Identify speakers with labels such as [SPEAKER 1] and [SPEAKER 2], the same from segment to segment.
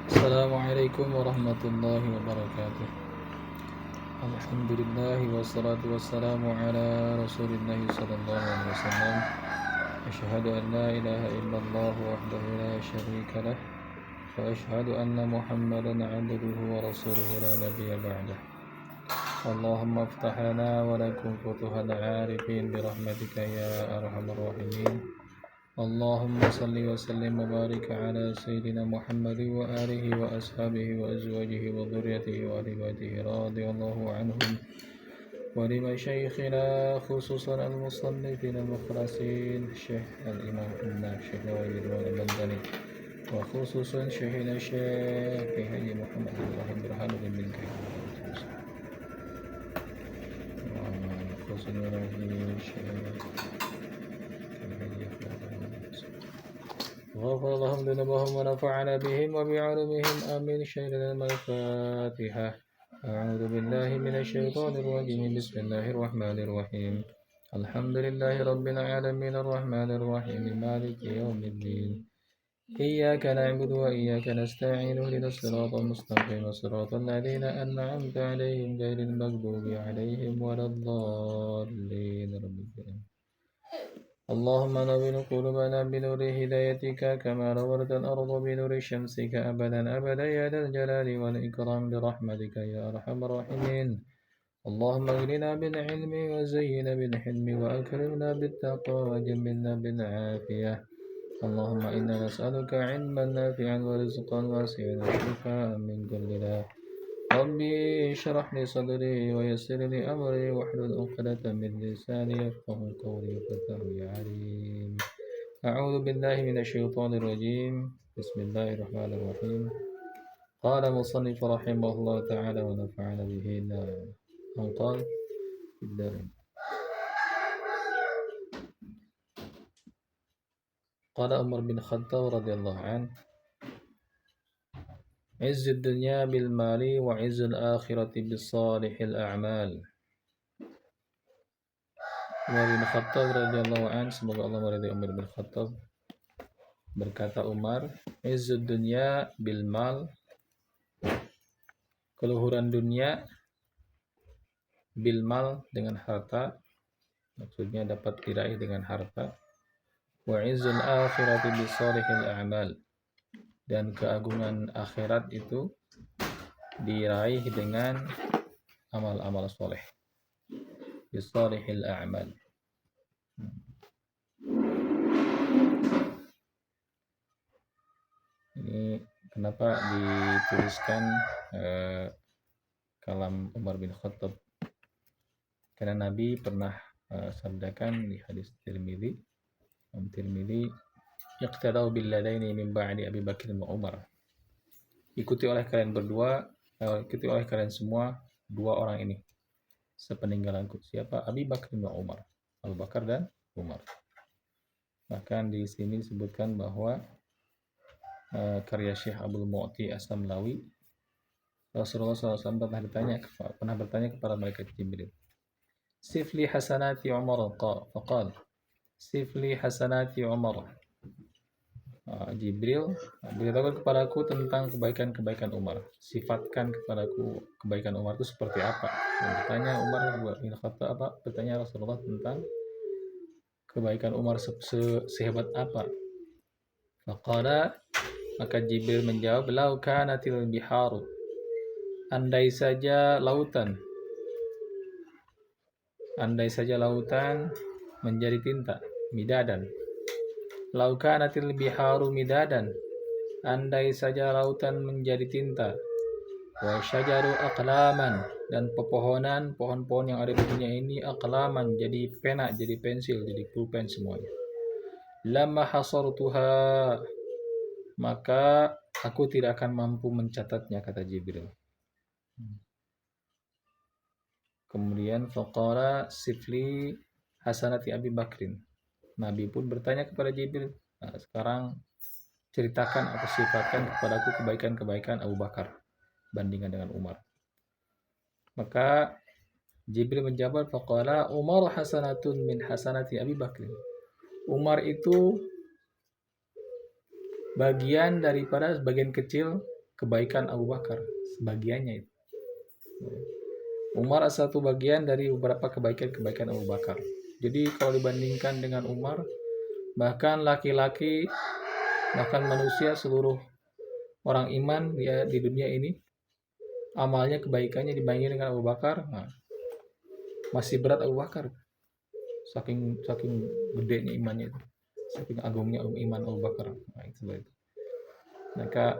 [SPEAKER 1] Assalamualaikum warahmatullahi wabarakatuh. Alhamdulillah wassalatu wassalamu ala Rasulillah sallallahu alaihi wasallam. Asyhadu an la ilaha illallah wahdahu la syarika lah wa asyhadu anna Muhammadan 'abduhu wa rasuluhu la nabiyya ba'dah. Allahumma iftah lana wa lakum futuhal 'arifin bi rahmatika ya arhamar rahimin. اللهم صل وسلم وبارك على سيدنا محمد وآله وأصحابه وأزواجه وذريته وآل بيته رضي الله عنهم ولمشايخنا خصوصا المصنفين المخلصين الشيخ الإمام الشيخ نووي المدني وخصوصا شيخنا الشيخ حي محمد إبراهيم برهان بن خصوصا الشيخ غفر لهم ذنوبهم ونفعنا بهم وبعلومهم آمين. شهر الفاتحة. أعوذ بالله من الشيطان الرجيم. بسم الله الرحمن الرحيم. الحمد لله رب العالمين الرحمن الرحيم مالك يوم الدين. إياك نعبد وإياك نستعين اهدنا الصراط المستقيم صراط الذين أنعمت عليهم غير المغضوب عليهم ولا الضالين. اللهم نور قلوبنا بنور هدايتك كما نورت الأرض بنور شمسك أبدا أبدا يا ذا الجلال والإكرام برحمتك يا أرحم الراحمين. اللهم اغننا بالعلم وزينا بالحلم وأكرمنا بالتقوى وجملنا بالعافية. اللهم إنا نسألك علما نافعا ورزقا واسعا وشفاء من كل داء. ربي اشرح لي صدري ويسر لي أمري واحلل عقدة من لساني يفقه قولي فتح يا عليم. أعوذ بالله من الشيطان الرجيم. بسم الله الرحمن الرحيم. قال مصنف رحمه الله تعالى ونفعنا به قال في الدارين. قال عمر بن الخطاب رضي الله عنه: عز الدنيا بالمال وعز الآخرة بالصالح الأعمال. Umar bin Khattab radhiyallahu an, semoga Allah meridai Umar bin Khattab, berkata Umar, izzud dunya bil mal, keluhuran dunia, bil mal dengan harta, maksudnya dapat diraih dengan harta, wa izzul akhirati bis salihil a'mal, dan keagungan akhirat itu diraih dengan amal-amal soleh, bis salihil a'mal. Ini kenapa dituliskan kalam Umar bin Khattab? Karena Nabi pernah sabdakan di hadis Tirmidzi, "Iqtadau bil ladaini min ba'di Abi Bakr wa Umar." Ikuti oleh kalian semua dua orang ini sepeninggalanku. Siapa? Abi Bakr wa Umar. Abu Bakar dan Umar. Bahkan di sini disebutkan bahwa karya Syekh Abdul Mu'ti As-Samlawi, Rasulullah SAW pernah bertanya kepada malaikat Jibril, Sifli hasanati Umar, faqal Sifli hasanati Umar. Jibril beritahu kepadaku tentang kebaikan-kebaikan Umar. Sifatkan kepadaku kebaikan Umar itu seperti apa. Dan bertanya Umar bin Khattab bertanya Rasulullah tentang kebaikan Umar sehebat apa. Faqala, maka Jibril menjawab, lau kanatil biharu, andai saja lautan menjadi tinta, midadan. Lau kanatil biharu midadan, andai saja lautan menjadi tinta. Wa syajaru aqlaman, dan pohon-pohon yang ada di dunia ini aqlaman, jadi pena, jadi pensil, jadi pulpen semuanya. Lamma hasartuha, maka aku tidak akan mampu mencatatnya, kata Jibril. Kemudian faqala sifli hasanati Abi Bakrin. Nabi pun bertanya kepada Jibril, nah, sekarang ceritakan atau sifatkan kepadaku kebaikan-kebaikan Abu Bakar bandingkan dengan Umar. Maka Jibril menjawab, faqala Umar hasanatun min hasanati Abi Bakrin. Umar itu bagian kecil kebaikan Abu Bakar, sebagiannya itu. Umar satu bagian dari beberapa kebaikan-kebaikan Abu Bakar. Jadi kalau dibandingkan dengan Umar, bahkan laki-laki, bahkan manusia seluruh orang iman dia di dunia ini, amalnya kebaikannya dibandingkan dengan Abu Bakar, nah, masih berat Abu Bakar. Saking saking gedenya imannya itu, saking agungnya iman Abu Bakar. Nah, itu. Maka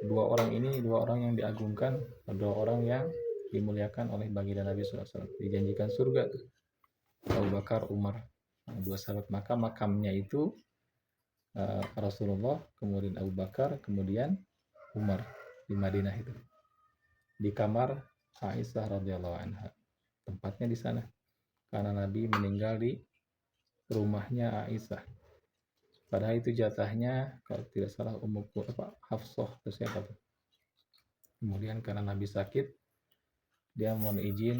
[SPEAKER 1] dua orang yang diagungkan, dua orang yang dimuliakan oleh baginda Nabi SAW, dijanjikan surga tuh, Abu Bakar, Umar, dua sahabat. Maka makamnya itu Rasulullah, kemudian Abu Bakar, kemudian Umar di Madinah itu, di kamar Aisyah radhiyallahu anha, tempatnya di sana karena Nabi meninggal di rumahnya Aisyah. Padahal itu jatahnya kalau tidak salah Hafsah atau siapa tuh. Kemudian karena Nabi sakit, dia mohon izin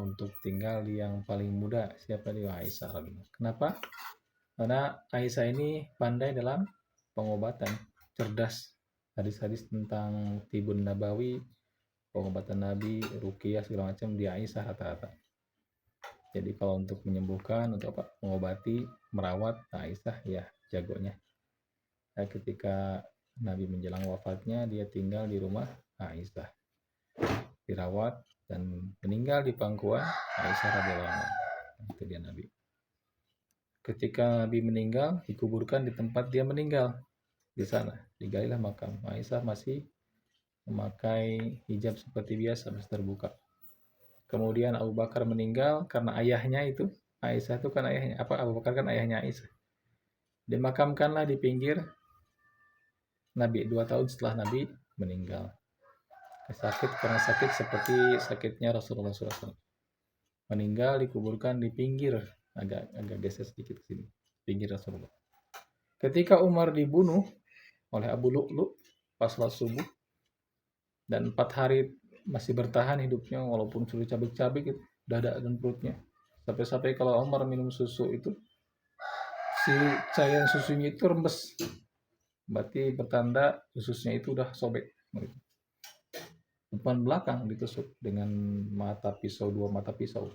[SPEAKER 1] untuk tinggal di yang paling muda, siapa dia? Aisyah. Kenapa? Karena Aisyah ini pandai dalam pengobatan, cerdas. Hadis-hadis tentang tibun nabawi, pengobatan Nabi, ruqyah segala macam, dia Aisyah rata-rata. Jadi kalau untuk menyembuhkan, untuk mengobati, merawat, Aisyah ya jagonya. Nah, ketika Nabi menjelang wafatnya, dia tinggal di rumah Aisyah, dirawat dan meninggal di pangkuan Aisyah radhiyallahu anha. Itu dia Nabi. Ketika Nabi meninggal, dikuburkan di tempat dia meninggal, di sana digalilah makam. Aisyah masih memakai hijab seperti biasa, masih terbuka. Kemudian Abu Bakar meninggal karena ayahnya itu, Aisyah itu kan ayahnya, Abu Bakar kan ayahnya Aisyah. Dimakamkanlah di pinggir Nabi 2 tahun setelah Nabi meninggal. Karena sakit seperti sakitnya Rasulullah SAW. Meninggal dikuburkan di pinggir, agak geser sedikit ke sini, pinggir Rasulullah. Ketika Umar dibunuh oleh Abu Lu'lu pas sholat subuh, dan 4 hari masih bertahan hidupnya walaupun sudah cabik-cabik itu, dada dan perutnya. Sampai-sampai kalau Umar minum susu itu, si cairan susunya itu rembes. Berarti bertanda ususnya itu udah sobek. Depan belakang ditusuk dengan dua mata pisau.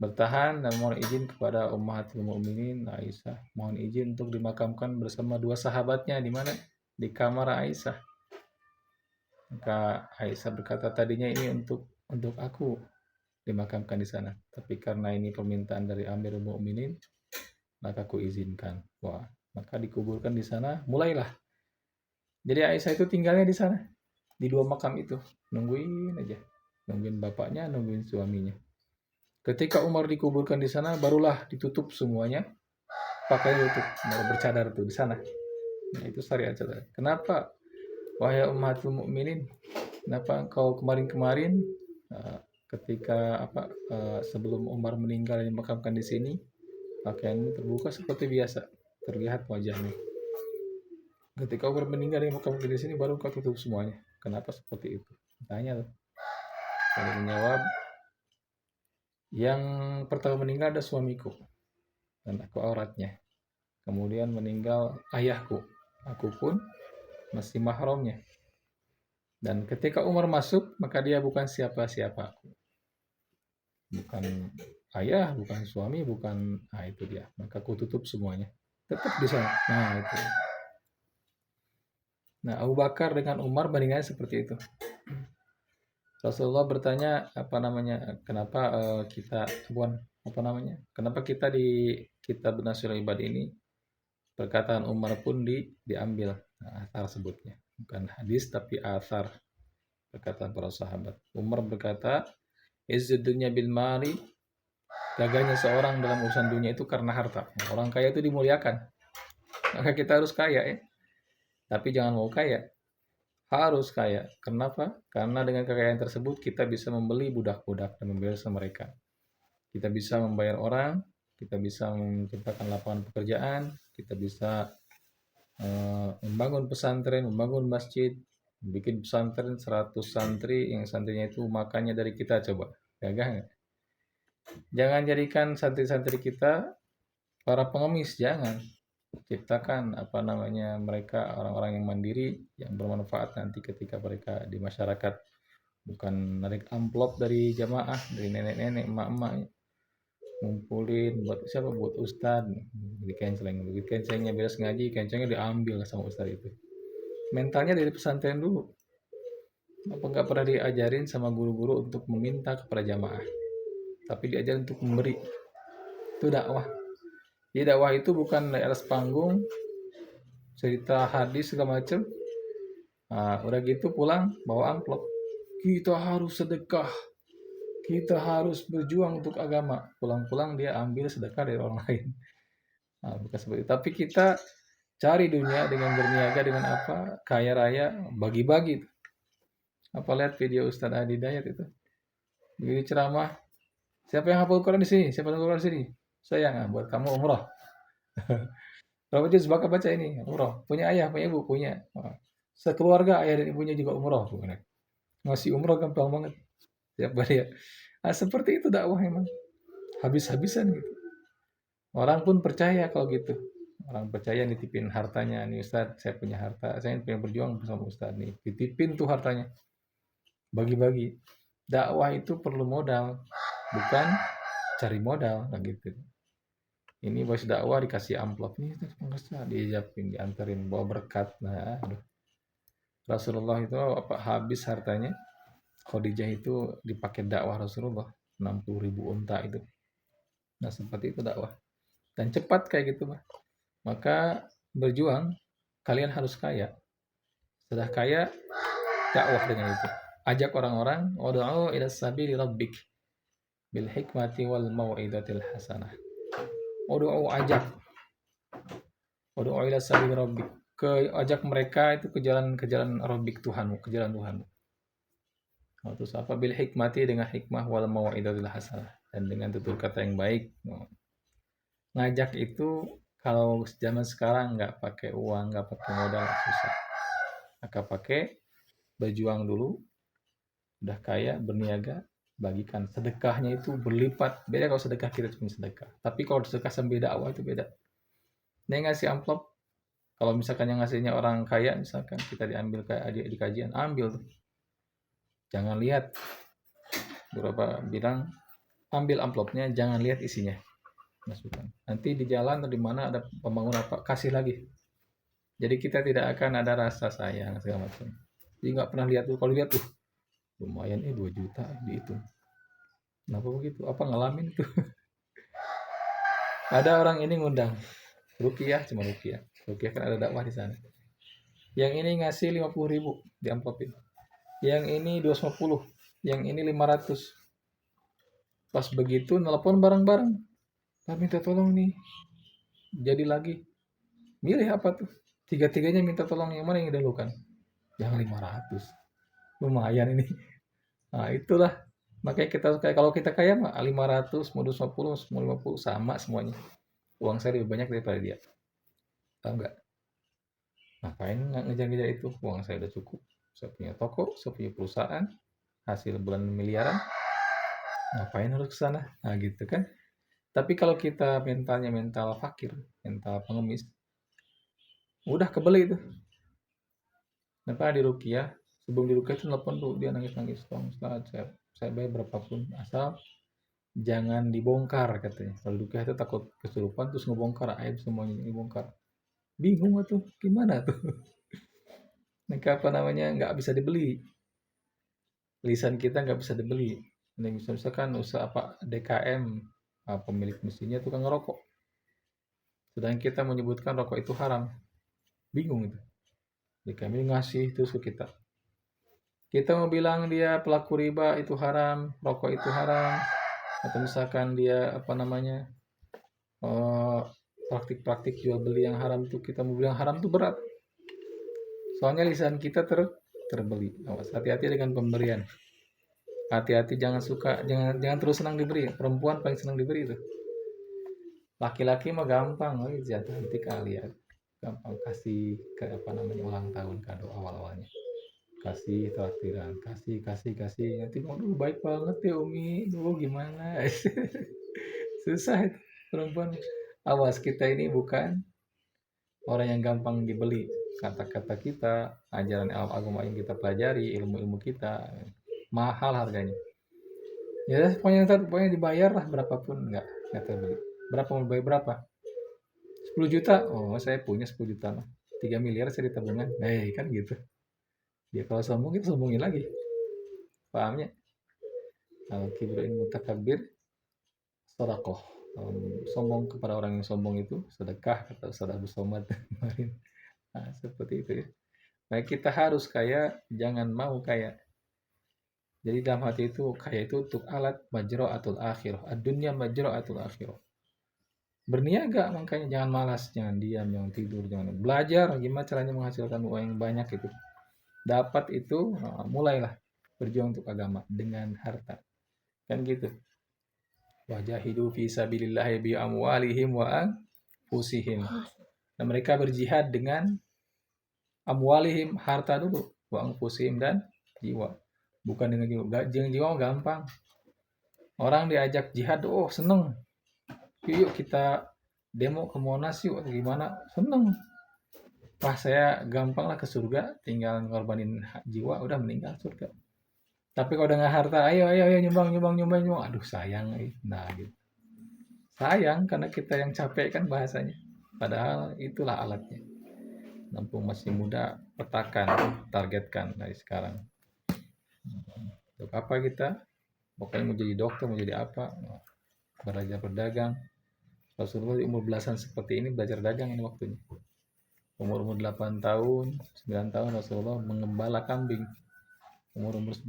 [SPEAKER 1] Bertahan dan mohon izin kepada Ummahatul Mukminin Aisyah, mohon izin untuk dimakamkan bersama 2 sahabatnya di mana? Di kamar Aisyah. Maka Aisyah berkata, tadinya ini untuk aku dimakamkan di sana, tapi karena ini permintaan dari Amirul Mukminin, maka aku izinkan. Wah, maka dikuburkan di sana. Mulailah. Jadi Aisyah itu tinggalnya di sana, di 2 makam itu, nungguin aja, nungguin bapaknya, nungguin suaminya. Ketika Umar dikuburkan di sana, barulah ditutup semuanya pakai tutup, baru bercadar tuh di sana. Nah, itu syariat cadar. Kenapa? Wahai Ummatul Mukminin, kenapa engkau kemarin-kemarin ketika sebelum Umar meninggal dan dimakamkan di sini, pakaianmu terbuka seperti biasa, terlihat wajahnya. Ketika Umar meninggal dan dimakamkan di sini, baru kau tutup semuanya. Kenapa seperti itu? Tanya tuh. Kalau menjawab, yang pertama meninggal ada suamiku dan aku auratnya. Kemudian meninggal ayahku, aku pun masih mahramnya. Dan ketika Umar masuk, maka dia bukan siapa-siapa aku. Bukan ayah, bukan suami, bukan itu dia. Maka aku tutup semuanya. Tetap di sana. Nah, itu. Nah, Abu Bakar dengan Umar bandingannya seperti itu. Rasulullah bertanya kenapa kenapa kita di kitab Nasyirul Ibad ini perkataan Umar pun diambil, athar sebutnya, bukan hadis tapi athar, perkataan para sahabat. Umar berkata, izzud dunya bil mali, gagahnya seorang dalam urusan dunia itu karena harta. Orang kaya itu dimuliakan, maka kita harus kaya ya, tapi jangan mau kaya, harus kaya. Kenapa? Karena dengan kekayaan tersebut kita bisa membeli budak-budak dan membebaskan mereka. Kita bisa membayar orang, kita bisa menciptakan lapangan pekerjaan, kita bisa membangun pesantren, membangun masjid, bikin pesantren 100 santri, yang santrinya itu makannya dari kita. Coba, gagah nggak? Jangan jadikan santri-santri kita para pengemis, jangan. ciptakan mereka orang-orang yang mandiri yang bermanfaat nanti ketika mereka di masyarakat, bukan narik amplop dari jamaah, dari nenek-nenek, emak-emak, ngumpulin buat siapa, buat ustad, di kencelengnya beres ngaji, kencelengnya diambil sama ustad itu. Mentalnya dari pesantren dulu, apa nggak pernah diajarin sama guru-guru untuk meminta kepada jamaah, tapi diajarin untuk memberi. Itu dakwah. Jadi dakwah itu bukan di atas panggung cerita hadis segala macem. Nah, udah gitu pulang bawa amplop. Kita harus sedekah, kita harus berjuang untuk agama. Pulang-pulang dia ambil sedekah dari orang lain. Nah, bukan seperti itu. Tapi kita cari dunia dengan berniaga, dengan apa? Kaya raya, bagi-bagi. Apa lihat video Ustadz Adi Dayat itu? Begini ceramah, siapa yang hafal Quran di sini? Siapa yang hafal Quran di sini? Saya, nah, buat kamu umroh. Berapa juz bakal baca ini? Umroh. Punya ayah, punya ibu, punya. Nah, sekeluarga ayah dan ibunya juga umroh. Ngasih umroh gampang banget. Tiap hari ya. Nah, seperti itu dakwah emang. Habis-habisan gitu. Orang pun percaya kalau gitu. Orang percaya nitipin hartanya. Nih Ustaz, saya punya harta. Saya pengen berjuang bersama Ustaz nih. Ditipin tuh hartanya. Bagi-bagi. Dakwah itu perlu modal. Bukan cari modal. Nah gitu. Ini bos dakwah dikasih amplop. Nih Ustaz, diijabin, dianterin, bawa berkat. Nah, aduh. Rasulullah itu apa habis hartanya. Khadijah itu dipakai dakwah Rasulullah. 60.000 unta itu. Nah, seperti itu dakwah. Dan cepat kayak gitu, Bah. Maka berjuang, kalian harus kaya. Sudah kaya, dakwah dengan itu. Ajak orang-orang, wad'u ila sabili rabbik bil hikmati wal mau'izatil hasanah. Ajak. Wad'u ila sabili rabbik. Ajak mereka itu ke jalan Rabbik Tuhanmu, ke jalan Tuhanmu. Terus apa, bil hikmati, dengan hikmah, wal mau'izatil hasanah, dan dengan tutur kata yang baik. Ngajak itu kalau zaman sekarang nggak pakai uang, nggak pakai modal, susah. Maka pakai berjuang dulu, udah kaya, berniaga, bagikan. Sedekahnya itu berlipat. Beda kalau sedekah kita cuma sedekah. Tapi kalau sedekah sambil dakwah itu beda. Dia ngasih amplop, kalau misalkan yang ngasihnya orang kaya, misalkan kita diambil kayak adik di kajian, ambil tuh. Jangan lihat. Beberapa bilang, ambil amplopnya, jangan lihat isinya. Masukkan. Nanti di jalan atau di mana ada pembangunan apa, kasih lagi. Jadi kita tidak akan ada rasa sayang segala macam. Jadi nggak pernah lihat tuh. Kalau lihat tuh, lumayan 2 juta dihitung. Kenapa begitu? Apa ngalamin tuh? Ada orang ini ngundang rukiah, cuma rukiah. Rukiah kan ada dakwah di sana. Yang ini ngasih 50.000 di amplopin. Yang ini 250, yang ini 500. Pas begitu nelpon bareng-bareng. Pak minta tolong nih. Jadi lagi. Milih apa tuh? Tiga-tiganya minta tolong, yang mana yang didahulukan? Yang 500. Lumayan ini. Nah, itulah. Makanya kita kayak kalau kita kaya mah 500, mau 250, mau 50 sama semuanya. Uang saya lebih banyak daripada dia. Tahu nggak? Ngapain nggak ngejar-ngejar itu? Uang saya udah cukup. Saya punya toko, saya punya perusahaan, hasil bulan miliaran. Ngapain harus ke sana? Nah, gitu kan. Tapi kalau kita mentalnya mental fakir, mental pengemis, udah kebeli itu. Kenapa di Rukiah, sebelum di Rukiah itu nelfon tuh, dia nangis-nangis, tolong Ustaz, saya bayar berapapun, asal jangan dibongkar katanya. Kalau Rukiah itu takut kesurupan terus ngebongkar aib, semuanya dibongkar. Bingung tuh, gimana tuh? Mereka nggak bisa dibeli. Lisan kita nggak bisa dibeli. Misalkan usaha apa DKM, pemilik mesinnya tukang ngerokok. Sedangkan kita menyebutkan rokok itu haram. Bingung itu. DKM ini ngasih terus ke kita. Kita mau bilang dia pelaku riba itu haram, rokok itu haram, atau misalkan dia praktik-praktik jual beli yang haram itu, kita mau bilang haram itu berat. Soalnya lisan kita terbeli. Awas, hati-hati dengan pemberian. Hati-hati, jangan terus senang diberi. Perempuan paling senang diberi itu. Laki-laki mah gampang, jatuh hati kali ya. Gampang kasih ke ulang tahun, kado awal-awalnya. Kasih traktiran, kasih. Nanti mau dulu baik banget ya Umi, dulu gimana? Susah itu perempuan. Awas, kita ini bukan orang yang gampang dibeli. Kata-kata kita, ajaran agama yang kita pelajari, ilmu-ilmu kita, mahal harganya. Ya pokoknya dibayar lah berapapun, nggak terbeli. Berapa mau bayar berapa? 10 juta. Oh, saya punya 10 juta mah. 3 miliar saya di tabungan. Kan gitu. Ya kalau sombong kita sombongin lagi. Pahamnya? Al-kibru in mutakabir sedekah. Sombong kepada orang yang sombong itu sedekah, kata Ustaz Abu Somad kemarin. Nah, seperti itu ya. Nah, kita harus kaya, jangan mau kaya. Jadi dalam hati itu kaya itu untuk alat majra'atul akhirah. Ad-dunya majra'atul akhirah. Berniaga makanya jangan malas, jangan diam, jangan tidur, jangan belajar gimana caranya menghasilkan uang yang banyak itu. Dapat itu, mulailah berjuang untuk agama dengan harta. Kan gitu. Wajahidu fi sabilillahi bi amwalihim wa anfusihim. Nah, mereka berjihad dengan amwalihim, harta dulu, wa anfusihim, dan jiwa. Bukan dengan jiwa. Jiwa gampang. Orang diajak jihad, oh seneng. Yuk kita demo ke Monas yuk, gimana? Seneng. Wah, saya gampang lah ke surga, tinggal ngorbanin jiwa, udah meninggal surga. Tapi kalau dengan harta, ayo nyumbang. Aduh sayang, nah gitu. Sayang karena kita yang capek kan bahasanya. Padahal itulah alatnya. Mumpung masih muda, petakan, targetkan dari sekarang. Untuk apa kita? Pokoknya mau jadi dokter, mau jadi apa? Belajar berdagang. Rasulullah di umur belasan seperti ini belajar dagang ini waktunya. Umur 8 tahun, 9 tahun Rasulullah mengembala kambing. Umur 11,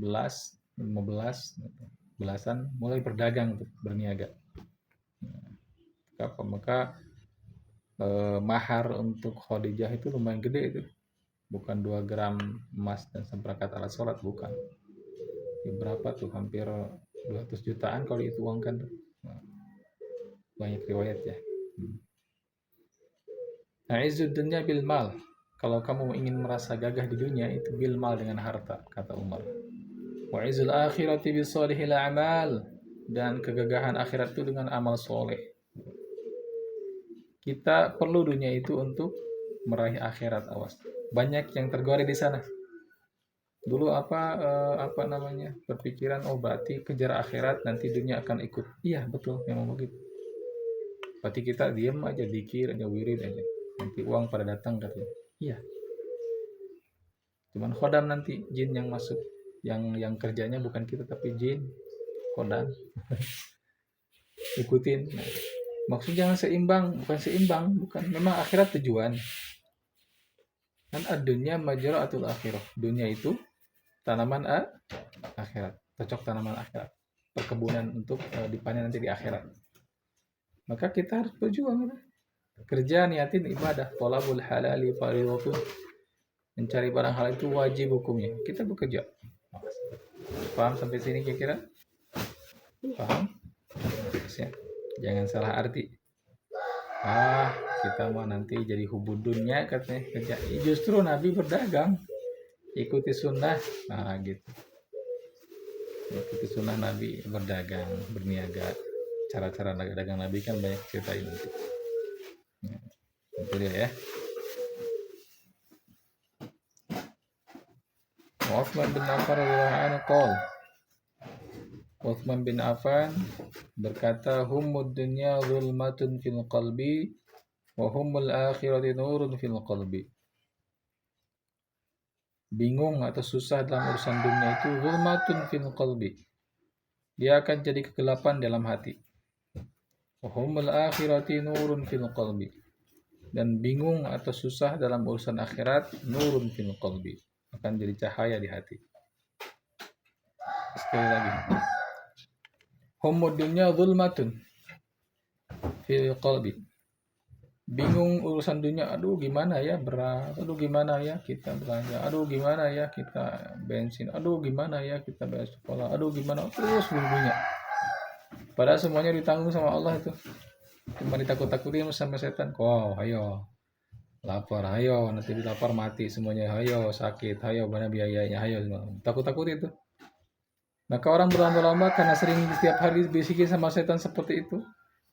[SPEAKER 1] 15, belasan mulai berdagang, berniaga. Maka mahar untuk Khadijah itu lumayan gede itu. Bukan 2 gram emas dan seperangkat alat sholat, bukan. Berapa tuh? Hampir 200 jutaan kalau dituangkan. Banyak riwayat ya. Nah, izzud dunya bil mal. Kalau kamu ingin merasa gagah di dunia, itu bil mal, dengan harta, kata Umar. Wa izzul akhirati bis solihil a'mal. Dan kegagahan akhirat itu dengan amal soleh. Kita perlu dunia itu untuk meraih akhirat, awas. Banyak yang tergores di sana. Dulu apa namanya? Berpikiran, oh berarti kejar akhirat nanti dunia akan ikut. Iya, betul, memang begitu. Berarti kita diam aja, dikir aja, wirid aja. Nanti uang pada datang katanya. Iya. Cuman khodam nanti jin yang masuk. Yang kerjanya bukan kita tapi jin. Khodam. Ikutin. Nah, maksudnya jangan seimbang, bukan. Memang akhirat tujuan. Kan ad-dunya majra'atul akhirah. Dunia itu tanaman akhirat. Cocok tanaman akhirat. Perkebunan untuk dipanen nanti di akhirat. Maka kita harus berjuang. Kerja niatin ibadah. Thalabul halali fardhatun. Mencari barang halal itu wajib hukumnya. Kita bekerja. Paham sampai sini kira-kira? Paham? Jangan salah arti. Kita mau nanti jadi hubudunnya katanya kerja. Justru Nabi berdagang. Ikuti sunnah. Nah gitu. Ikuti sunnah Nabi, berdagang, berniaga. Cara-cara dagang Nabi kan banyak cerita ini. Itu dia ya. Uthman bin Affan radhiyallahu anhu qala. Uthman bin Affan berkata, humud dunya zulmatun fil qalbi wa humul akhirati nurun fil qalbi. Bingung atau susah dalam urusan dunia itu zulmatun fil qalbi. Dia akan jadi kegelapan dalam hati. Wa humul akhirati nurun fil qalbi. Dan bingung atau susah dalam urusan akhirat, nurun fil qalbi, akan jadi cahaya di hati. Sekali lagi. Humud dunya zulmatun fil qalbi. Bingung urusan dunia, aduh gimana ya beras, aduh gimana ya kita belanja, aduh gimana ya kita bensin, aduh gimana ya kita bayar sekolah, aduh gimana, terus bunyinya. Padahal semuanya ditanggung sama Allah itu. Cuma ditakut-takutin sama setan. Wow, ayo lapar, ayo nanti dilapar mati semuanya, ayo sakit, ayo mana biayanya, ayo semua. Takut-takut itu. Maka orang berlomba-lomba karena sering setiap hari bisikin sama setan seperti itu.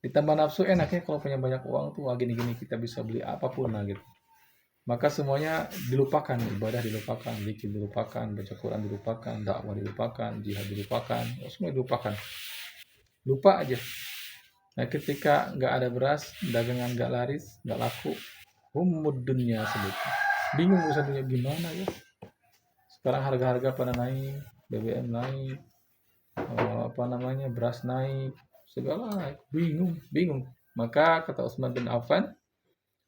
[SPEAKER 1] Ditambah nafsu enaknya kalau punya banyak uang tuh, wah gini-gini kita bisa beli apapun lah gitu. Maka semuanya dilupakan, ibadah dilupakan, zikir dilupakan, baca Quran dilupakan, dakwah dilupakan, jihad dilupakan, semua dilupakan. Lupa aja. Nah ketika nggak ada beras, dagangan nggak laris, nggak laku, humud dunia sebut. Bingung urusan dunia gimana ya. Sekarang harga-harga pada naik, BBM naik, beras naik, segala naik, bingung. Maka kata Utsman bin Affan,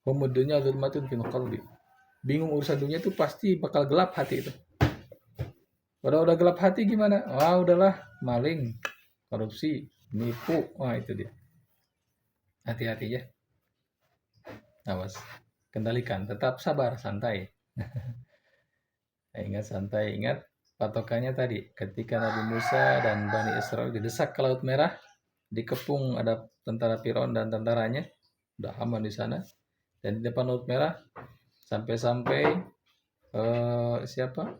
[SPEAKER 1] humud dunya dzulmatun fil qalbi. Bingung urusan dunia itu pasti bakal gelap hati itu. Udah gelap hati gimana? Wah udahlah, maling, korupsi, nipu, wah itu dia. Hati-hati ya, awas, kendalikan, tetap sabar, santai. Ingat santai, ingat patokannya tadi, ketika Nabi Musa dan Bani Israel didesak ke Laut Merah, dikepung ada tentara Firaun dan tentaranya, udah aman di sana. Dan di depan Laut Merah, sampai-sampai siapa?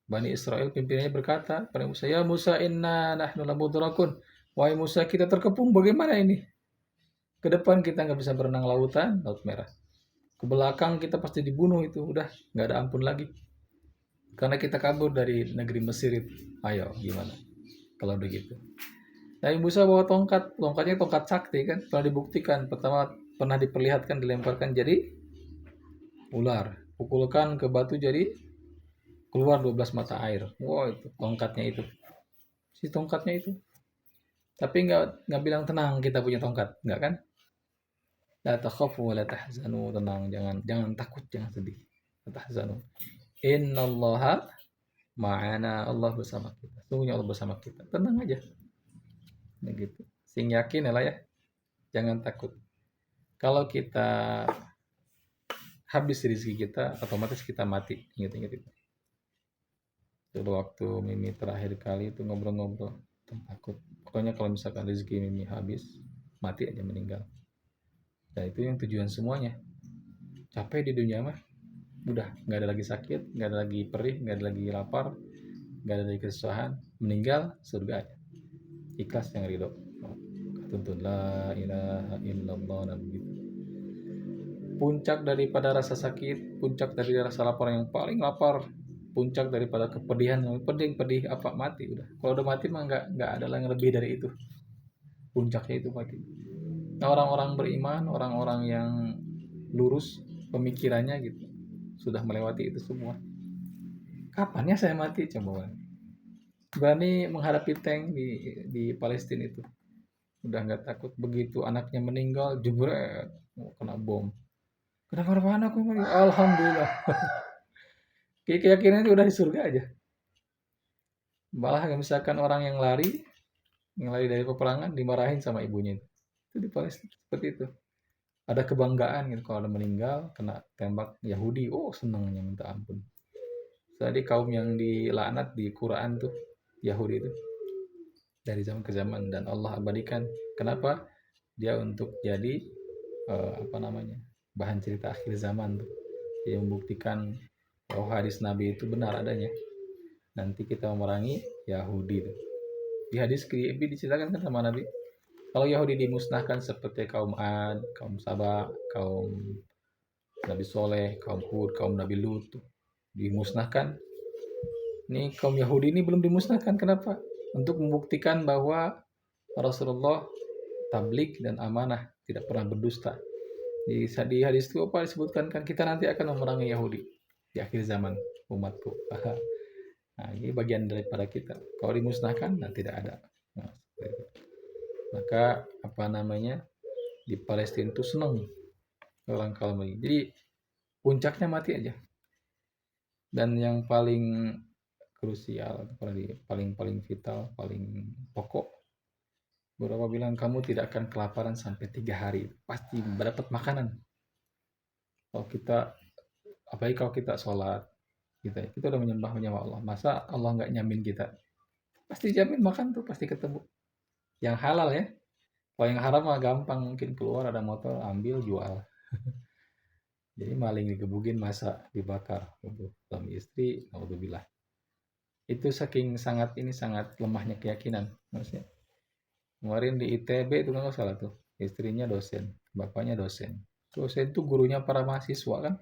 [SPEAKER 1] Bani Israel pimpinannya berkata pada Musa, ya Musa inna nahnu lamudrakun. Wahai Musa, kita terkepung, bagaimana ini? Ke depan kita nggak bisa berenang lautan, Laut Merah. Ke belakang kita pasti dibunuh itu, udah nggak ada ampun lagi. Karena kita kabur dari negeri Mesir itu. Ayo, gimana? Kalau begitu. Nabi Musa bawa tongkat, tongkatnya tongkat sakti kan, pernah dibuktikan. Pertama pernah diperlihatkan dilemparkan jadi ular, pukulkan ke batu jadi keluar 12 mata air. Wow, itu tongkatnya itu. Si tongkatnya itu. Tapi nggak bilang tenang kita punya tongkat, nggak kan? La takhafu wa la tahzanu, tenang, jangan takut, jangan sedih. La tahzanu. Innallaha ma'ana, Allah bersama kita. Sungguhnya Allah bersama kita. Tenang aja. Begitu. Sing yakin ya lah ya. Jangan takut. Kalau kita habis rezeki kita, otomatis kita mati. Ingat-ingat itu. Dulu waktu Mimi terakhir kali itu ngobrol-ngobrol, takut. Pokoknya kalau misalkan rezeki Mimi habis, mati aja, meninggal. Dan itu yang tujuan semuanya. Capek di dunia mah, udah nggak ada lagi sakit, nggak ada lagi perih, nggak ada lagi lapar, nggak ada lagi kesusahan, meninggal surga aja. Ikhlas yang ridho. Tuntun la ilaha illallah, dan begitu. Puncak daripada rasa sakit, puncak dari rasa lapar yang paling lapar, puncak daripada kepedihan yang pedih apa, mati udah. Kalau udah mati mah nggak ada yang lebih dari itu. Puncaknya itu mati. Nah, orang-orang beriman, orang-orang yang lurus pemikirannya gitu, sudah melewati itu semua. Kapan ya saya mati, coba berani menghadapi tank di Palestina itu, udah nggak takut. Begitu anaknya meninggal, jebret, kena bom, kenapa anakku, alhamdulillah. Keyakinan itu udah di surga aja. Malah misalkan orang yang lari dari peperangan, dimarahin sama ibunya itu di Palestina seperti itu. Ada kebanggaan gitu kalau ada meninggal kena tembak Yahudi, oh senangnya minta ampun. Jadi kaum yang dilaknat di Quran tuh, Yahudi itu, dari zaman ke zaman, dan Allah abadikan. Kenapa? Dia untuk jadi bahan cerita akhir zaman tuh. Dia membuktikan bahwa hadis Nabi itu benar adanya. Nanti kita memerangi Yahudi tuh. Di hadis diceritakan kan sama Nabi, kalau Yahudi dimusnahkan seperti kaum Ad, kaum Saba, kaum Nabi Soleh, kaum Hud, kaum Nabi Lut dimusnahkan. Nih kaum Yahudi ini belum dimusnahkan. Kenapa? Untuk membuktikan bahwa Rasulullah tablik dan amanah, tidak pernah berdusta. Di hadis itu apa disebutkan kan, kita nanti akan memerangi Yahudi di akhir zaman umatku. Nah, ini bagian daripada kita. Kalau dimusnahkan, nah tidak ada. Nah, maka di Palestina itu senang orang kalau mati. Jadi puncaknya mati aja. Dan yang paling krusial, paling vital, paling pokok, beberapa bilang kamu tidak akan kelaparan sampai 3 hari, pasti mendapat makanan. Kalau kita, apalagi kalau kita sholat, kita udah menyembah Allah, masa Allah nggak nyamin kita? Pasti jamin makan tuh, pasti ketemu. Yang halal ya. Kalau yang haram mah gampang, mungkin keluar ada motor, ambil, jual. Jadi maling digebukin, masa dibakar untuk suami istri, alhamdulillah. Itu sangat lemahnya keyakinan maksudnya. Kemarin di ITB itu nggak salah tuh. Istrinya dosen, bapaknya dosen. Dosen tuh gurunya para mahasiswa kan.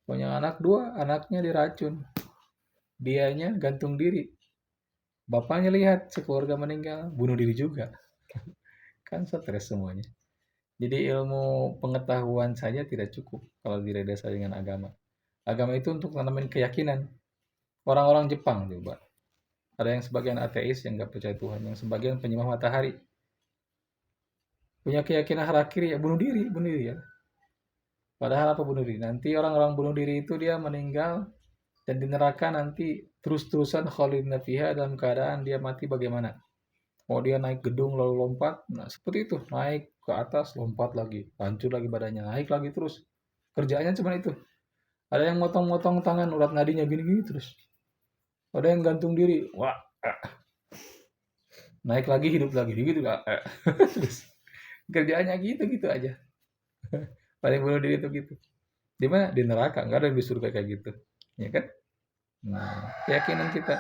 [SPEAKER 1] Punya anak dua, anaknya diracun. Dianya gantung diri. Bapaknya lihat sekeluarga meninggal, bunuh diri juga. Kan stres semuanya. Jadi ilmu pengetahuan saja tidak cukup kalau diredesa dengan agama. Agama itu untuk tanamin keyakinan. Orang-orang Jepang coba. Ada yang sebagian ateis yang nggak percaya Tuhan, yang sebagian penyembah matahari. Punya keyakinan harakiri ya bunuh diri ya. Padahal apa bunuh diri? Nanti orang-orang bunuh diri itu dia meninggal dan di neraka nanti terus-terusan khalidina fiha dalam keadaan dia mati bagaimana? Mau dia naik gedung lalu lompat, nah seperti itu, naik ke atas, lompat lagi, hancur lagi badannya, naik lagi terus. Kerjaannya cuma itu. Ada yang motong-motong tangan, urat nadinya gini-gini terus. Ada yang gantung diri, wah, naik lagi, hidup lagi, gitu lah. Terus kerjaannya gitu-gitu aja. Paling bunuh diri itu gitu. Di mana? Di neraka, nggak ada yang di surga kayak gitu. Ya kan? Nah, keyakinan kita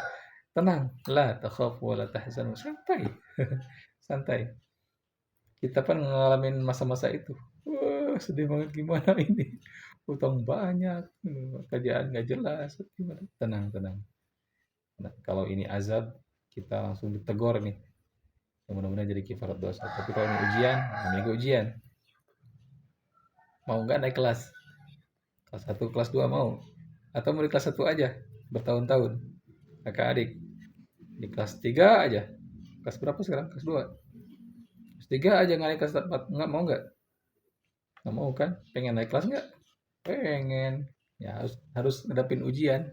[SPEAKER 1] tenang, la takhafu wa la tahzanu, santai. Santai. Kita kan ngalamin masa-masa itu. Wah, sedih banget gimana ini. Utang banyak, kerjaan nggak jelas, gimana? Tenang, tenang. Nah, kalau ini azab, kita langsung ditegur nih. Yang mudah-mudahan jadi kifarat dosa. Tapi kalau ini ujian, namanya ujian. Mau nggak naik kelas? Kelas 1, kelas 2 mau? Atau mau di kelas 1 aja? Bertahun-tahun. Kakak adik. Di kelas 3 aja. Kelas berapa sekarang? Kelas 2. Kelas 3 aja nggak naik kelas 4. Nggak mau nggak? Nggak mau kan? Pengen naik kelas nggak? Pengen. Ya harus ngadapin ujian.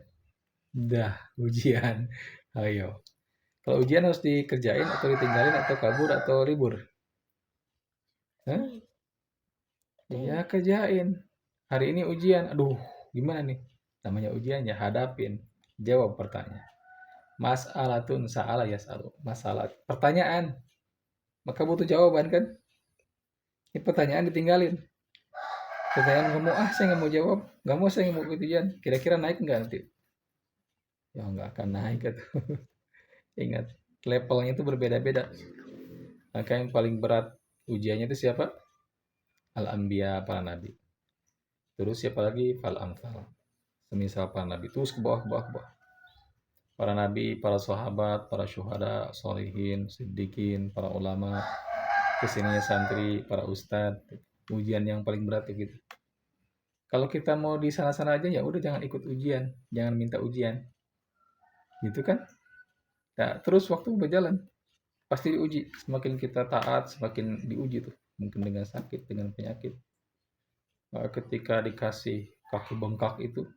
[SPEAKER 1] Dah, ujian. Ayo. Kalau ujian harus dikerjain atau ditinggalin atau kabur atau libur. Hah? Iya kerjain. Hari ini ujian. Aduh, gimana nih? Namanya ujian ya hadapin. Jawab pertanyaan. Mas'alatun sa'ala yas'alu. Masalah. Pertanyaan. Maka butuh jawaban kan? Ini pertanyaan ditinggalin. Pertanyaan nggak mau, saya nggak mau jawab. Nggak mau, saya nggak mau ujian. Kira-kira naik nggak nanti? Ya nggak akan naik gitu. Ingat, levelnya itu berbeda-beda. Maka yang paling berat ujiannya itu siapa? Al-Anbiya, para nabi. Terus siapa lagi? Fal-Amthal. Semisal para nabi. Terus ke bawah, ke bawah, ke bawah. Para nabi, para sahabat, para syuhada, solihin, siddiqin, para ulama, kesininya santri, para ustadz. Ujian yang paling berat ya gitu. Kalau kita mau di sana-sana aja ya udah jangan ikut ujian, jangan minta ujian. Gitu kan? Nah, terus waktu berjalan pasti diuji. Semakin kita taat, semakin diuji tuh. Mungkin dengan sakit, dengan penyakit. Ketika dikasih kaki bengkak itu,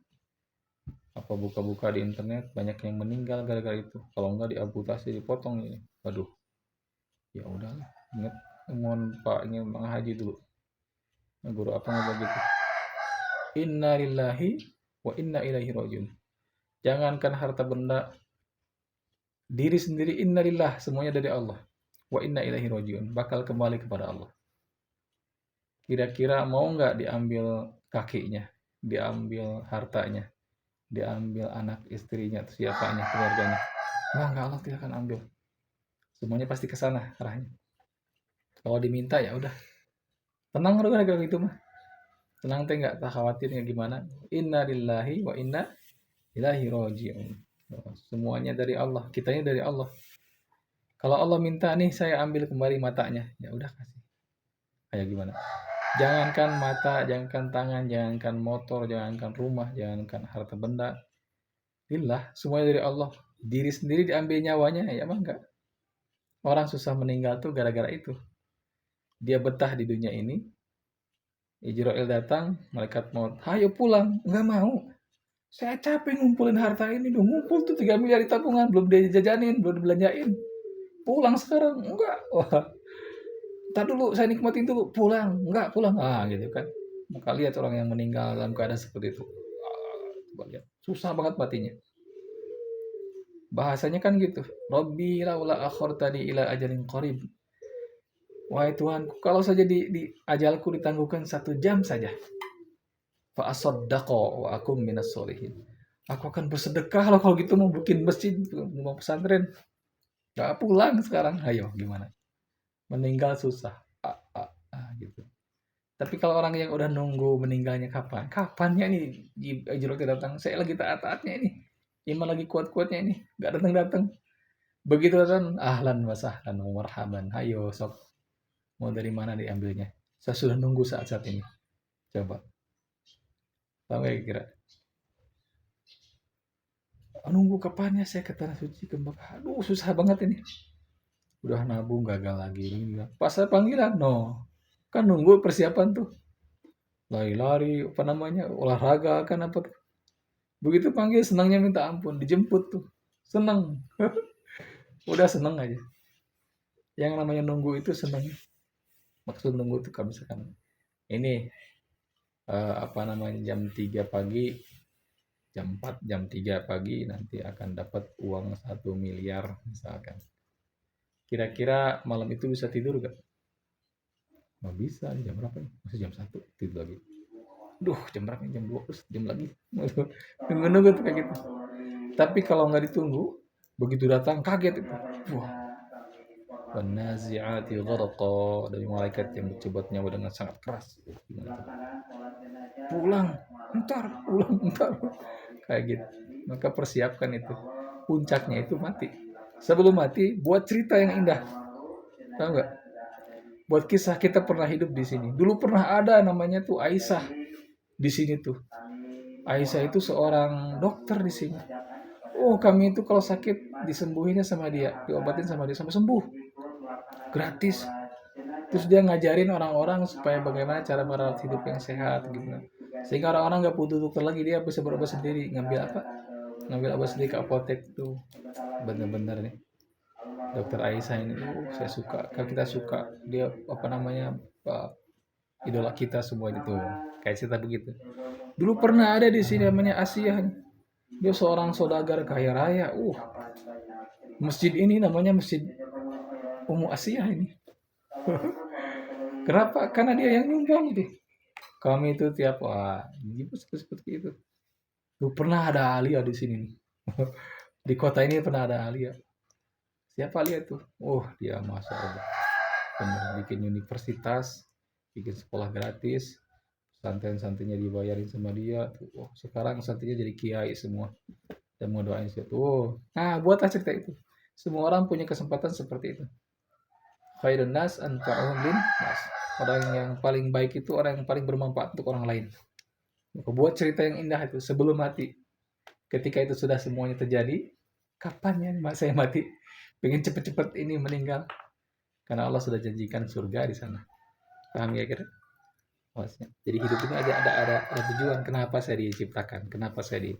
[SPEAKER 1] apa buka-buka di internet banyak yang meninggal gara-gara itu. Kalau enggak diamputasi, dipotong ini. Waduh, ya udahlah. Ingat, mohon Pak ingin menghaji dulu. Nah, guru apa nggak begitu? Inna lillahi wa inna ilaihi rajiun. Jangankan harta benda, diri sendiri innalillah, semuanya dari Allah. Wa inna ilaihi rajiun, bakal kembali kepada Allah. Kira-kira mau nggak diambil kakinya, diambil hartanya, diambil anak istrinya, siapanya, keluarganya? Enggak, Allah tidak akan ambil. Semuanya pasti ke sana arahnya. Kalau diminta ya udah. Tenang udah gara-gara gitu mah. Tenang teh nggak tak khawatir ya gimana. Inna lillahi wa inna ilaihi rajiun. Semuanya dari Allah, kitanya dari Allah. Kalau Allah minta nih saya ambil kembali matanya, ya udah kasih. Kayak gimana? Jangankan mata, jangankan tangan, jangankan motor, jangankan rumah, jangankan harta benda. Lillah, semuanya dari Allah. Diri sendiri diambil nyawanya, ya mah enggak. Orang susah meninggal tuh gara-gara itu. Dia betah di dunia ini. Ijrail datang, malaikat maut. Ayo pulang, enggak mau. Saya capek ngumpulin harta ini, dong ngumpul tuh 3 miliar di tabungan, belum dijajanin, belum dibelanjain. Pulang sekarang, enggak. Wah, ntar dulu saya nikmatin dulu, pulang, enggak pulang. Ah gitu kan. Maka lihat orang yang meninggal dalam keadaan seperti itu. Coba lihat, susah banget matinya. Bahasanya kan gitu. Rabbi laula akhartani ila ajalin qarib. Wahai Tuhanku, kalau saja di ajalku ditangguhkan 1 jam saja. Fa asaddaqa wa akum minas solihin. Aku akan bersedekah kalau gitu mau bikin masjid, mau pesantren. Gak pulang sekarang. Ayo gimana?
[SPEAKER 2] meninggal susah. Gitu. Tapi kalau orang yang udah nunggu meninggalnya kapannya nih Ajrul datang? Saya lagi taat-taatnya ini, iman lagi kuat-kuatnya ini, nggak datang-datang. Begitu datang, ahlan wa sahlan wa marhaban, ayo sok, mau dari mana diambilnya? Saya sudah nunggu saat-saat ini. Coba, tahu nggak kira? Nunggu kapannya saya ke tanah suci ke Mekah? Aduh, susah banget ini. Udah nabung gagal lagi. Pas saya panggilan, no. Kan nunggu persiapan tuh. Lari-lari, apa namanya, olahraga kan apa. Begitu panggil senangnya minta ampun, dijemput tuh. Senang. Udah senang aja. Yang namanya nunggu itu senang. Maksud nunggu itu kalau misalkan ini apa namanya jam 3 pagi, jam 4, jam 3 pagi nanti akan dapat uang 1 miliar misalkan. Kira-kira malam itu bisa tidur gak? Nggak bisa, jam berapa nih? Masih jam 1 tidur lagi. Duh, jam berapa? Jam 2 terus jam lagi. Nunggu-nunggu tuh kayak gitu. Tapi kalau nggak ditunggu, begitu datang kaget itu. Wah, wanazi'ati gharqa, dari malaikat yang mencoba nyawa dengan sangat keras. Gimana tuh? Pulang, entar. Kayak gitu. Maka persiapkan itu. Puncaknya itu mati. Sebelum mati, buat cerita yang indah. Tahu nggak? Buat kisah kita pernah hidup di sini. Dulu pernah ada namanya tuh Aisyah di sini tuh. Aisyah itu seorang dokter di sini. Oh, kami itu kalau sakit disembuhinnya sama dia, diobatin sama dia sampai sembuh. Gratis. Terus dia ngajarin orang-orang supaya bagaimana cara merawat hidup yang sehat gitu. Sehingga orang-orang nggak butuh dokter lagi, dia bisa berobat sendiri. Ngambil apa? Ngambil obat sendiri ke apotek tuh. Bener-bener nih. Dokter Aisyah ini, saya suka. Kalau kita suka, dia apa namanya, idola kita semua itu. Kayak cerita begitu. Dulu pernah ada di sini namanya Asia. Dia seorang saudagar kaya raya. Masjid ini namanya Masjid Ummu Asia ini. Kenapa? Karena dia yang nyumbang itu. Kami itu tiap seperti itu. Lu pernah ada Alia di sini nih. Di kota ini pernah ada Alia. Siapa Alia tuh? Oh, dia masya Allah. Bener, bikin universitas, bikin sekolah gratis, santri-santrinya dibayarin sama dia. Oh, sekarang santrinya jadi kiai semua. Dan mau doain situ. Oh, nah buatlah cerita itu. Semua orang punya kesempatan seperti itu. Khairun nas anfa'uhum lin nas. Orang yang paling baik itu orang yang paling bermanfaat untuk orang lain. Buat cerita yang indah itu sebelum mati. Ketika itu sudah semuanya terjadi, kapan ya saya mati? Pengen cepet-cepet ini meninggal. Karena Allah sudah janjikan surga di sana. Paham ya kira? Jadi hidup ini ada tujuan. Kenapa saya diciptakan? Kenapa saya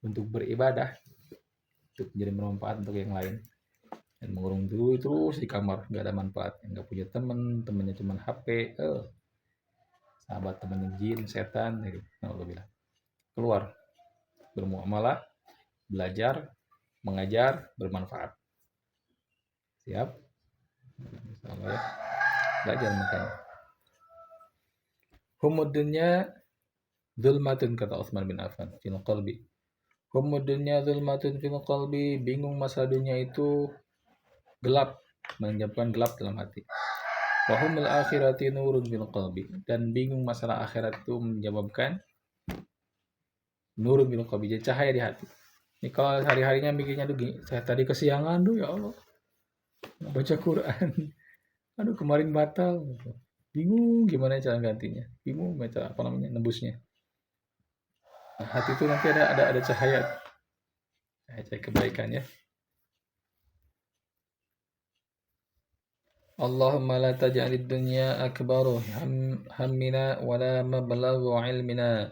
[SPEAKER 2] untuk beribadah, untuk menjadi bermanfaat untuk yang lain. Dan mengurung dulu terus di kamar, nggak ada manfaat. Nggak punya temen, temennya cuma HP, sahabat temennya jin, setan, gitu. Nah, bilang keluar, bermuamalah, belajar, mengajar, bermanfaat. Siap? Insyaallah ya. Belajar makanya. Humudunya zulmatun, kata Utsman bin Affan, fil qalbi. Humudunya zulmatun fil qalbi, bingung masa dunia itu gelap, menyebabkan gelap dalam hati. Wahumul akhirati nurun fil qalbi, dan bingung masalah akhirat itu menyebabkan nurun fil qalbi, jadi cahaya di hati. Ini kalau hari-harinya mikirnya tuh gini, saya tadi kesiangan tuh ya Allah, baca Quran. Aduh kemarin batal. Bingung gimana cara gantinya. Bingung cara apa namanya nembusnya. Nah, hati itu nanti ada cahaya. Cahaya kebaikan ya. Allahumma la taj'alid dunya akbaru hammina wa la mablaghu ilmina.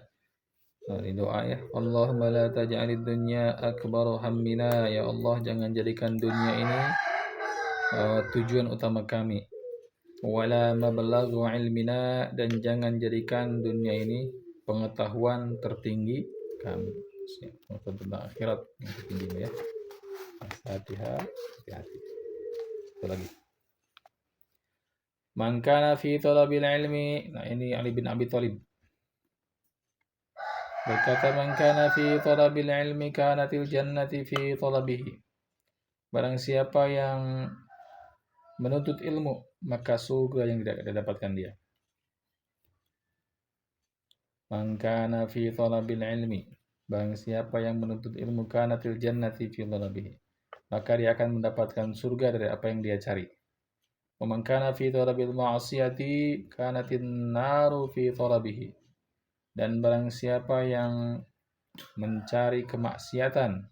[SPEAKER 2] Nah, ini doa ya. Allahumma la taj'alid dunya akbaru hammina. Ya Allah, jangan jadikan dunia ini tujuan utama kami. Wala mablaghu ilmina, dan jangan jadikan dunia ini pengetahuan tertinggi kami. Tentang akhirat yang tertinggi ya. Hati-hati. Satu lagi. Man kana fi talabil ilmi. Nah, ini Ali bin Abi Thalib. Berkata, man kana fi talabil ilmi kanatil jannati fi talabihi. Barang siapa yang menuntut ilmu, maka surga yang tidak didapatkan dia. Man kana fi thalabil ilmi, barang siapa yang menuntut ilmu, kanatil jannati fi thalabihi, maka dia akan mendapatkan surga dari apa yang dia cari. Wa man kana fi thalabil ma'siyati, kanatin naru fi thalabihi, dan barang siapa yang mencari kemaksiatan,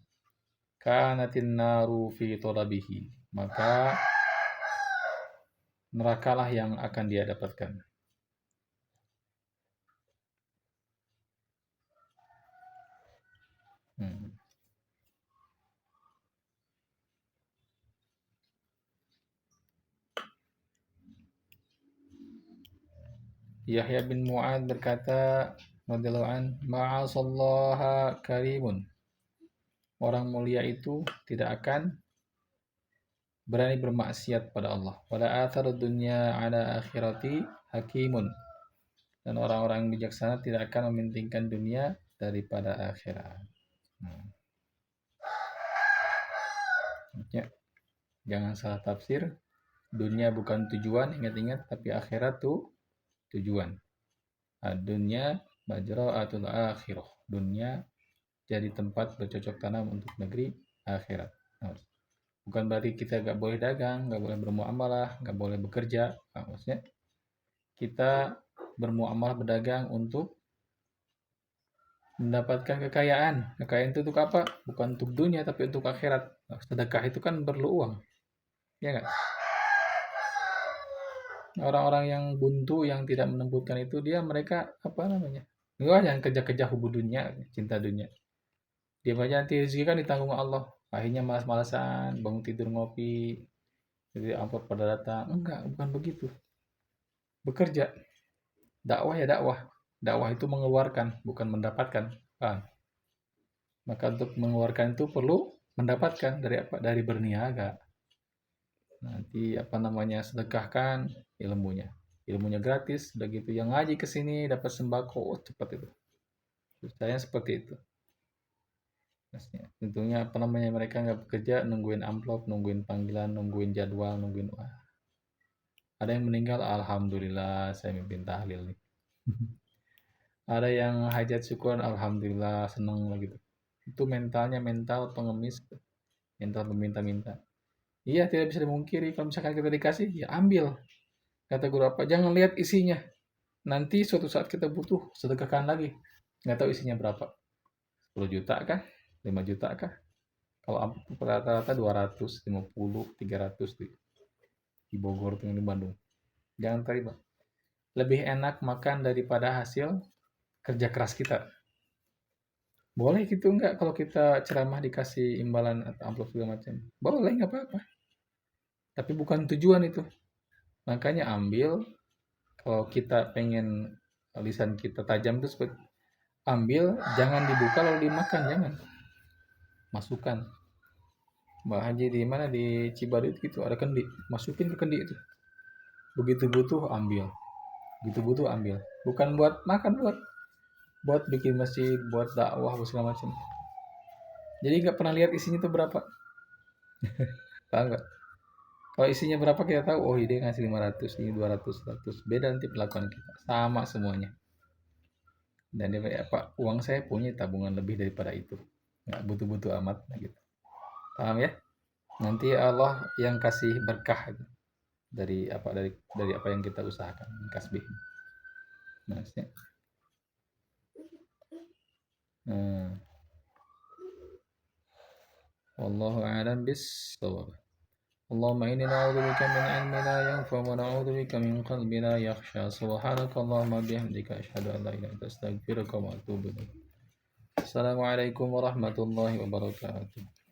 [SPEAKER 2] kanatin naru fi thalabihi, maka nerakalah yang akan dia dapatkan. Yahya bin Mu'ad berkata, radhiyallahu an, ma'asallaha karimun. Orang mulia itu tidak akan berani bermaksiat pada Allah. Wala athar dunya ala akhirati hakimun. Dan orang-orang bijaksana tidak akan mementingkan dunia daripada akhirat. Ya, jangan salah tafsir. Dunia bukan tujuan, ingat-ingat, tapi akhirat tuh tujuan. Dunia majra'atul akhirah. Dunia jadi tempat bercocok tanam untuk negeri akhirat. Bukan berarti kita nggak boleh dagang, nggak boleh bermuamalah, nggak boleh bekerja. Maksudnya kita bermuamalah, berdagang untuk mendapatkan kekayaan. Kekayaan itu untuk apa? Bukan untuk dunia, tapi untuk akhirat. Sedekah itu kan perlu uang, ya nggak? Orang-orang yang buntu, yang tidak menemukan itu, mereka apa namanya? Enggak, jangan kejar-kejar hubu dunia, cinta dunia. Dia aja nanti rezeki kan ditanggung Allah. Akhirnya malas-malasan, bangun tidur ngopi, jadi amplop pada datang. Enggak, bukan begitu. Bekerja, dakwah ya dakwah. Dakwah itu mengeluarkan, bukan mendapatkan. Maka untuk mengeluarkan itu perlu mendapatkan dari apa? Dari berniaga. Nanti apa namanya, sedekahkan ilmunya. Ilmunya gratis, udah gitu yang ngaji ke sini dapat sembako, cepat itu. Saya seperti itu. Tentunya apa namanya, mereka nggak bekerja, nungguin amplop, nungguin panggilan, nungguin jadwal, nungguin ada yang meninggal, alhamdulillah saya mimpin tahlil nih. Ada yang hajat syukur, alhamdulillah seneng lah gitu. Itu mentalnya mental pengemis, mental peminta-minta. Iya, tidak bisa dimungkiri. Kalau misalkan kita dikasih, ya ambil. Kata guru apa? Jangan lihat isinya. Nanti suatu saat kita butuh, sedekahkan lagi. Nggak tahu isinya berapa. 10 juta kah? 5 juta kah? Kalau rata-rata 250, 300 di Bogor tuh, di Bandung. Jangan terima. Lebih enak makan daripada hasil kerja keras kita. Boleh gitu nggak kalau kita ceramah dikasih imbalan atau amplop segala macam? Boleh, nggak apa-apa. Tapi bukan tujuan itu. Makanya ambil, kalau kita pengen lisan kita tajam itu seperti ambil, jangan dibuka lalu dimakan, jangan. Masukkan. Mbak Haji di mana, di Cibarit gitu, ada kendi, masukin ke kendi itu. Begitu butuh ambil. Begitu butuh ambil. Bukan buat makan, buat bikin masjid, buat dakwah, segala macam. Jadi nggak pernah lihat isinya itu berapa. Paham nggak? Kalau isinya berapa kita tahu, oh ini ngasih 500, ini 200, 100. Beda nanti perlakuan kita. Sama semuanya. Dan dia kayak, Pak, uang saya punya tabungan lebih daripada itu. Nggak butuh-butuh amat gitu. Paham ya? Nanti Allah yang kasih berkah gitu. Dari apa yang kita usahakan, kasbih. Maksudnya. Wallahu a'lam bis-shawab. Allahumma inni na'udzubika min 'ilmin la yanfa' wa na'udzubika min qalbin la yakhsha. Subhanakallahumma bihamdika asyhadu an la ilaha illa anta astaghfiruka wa atubu ilaik. Assalamualaikum warahmatullahi wabarakatuh.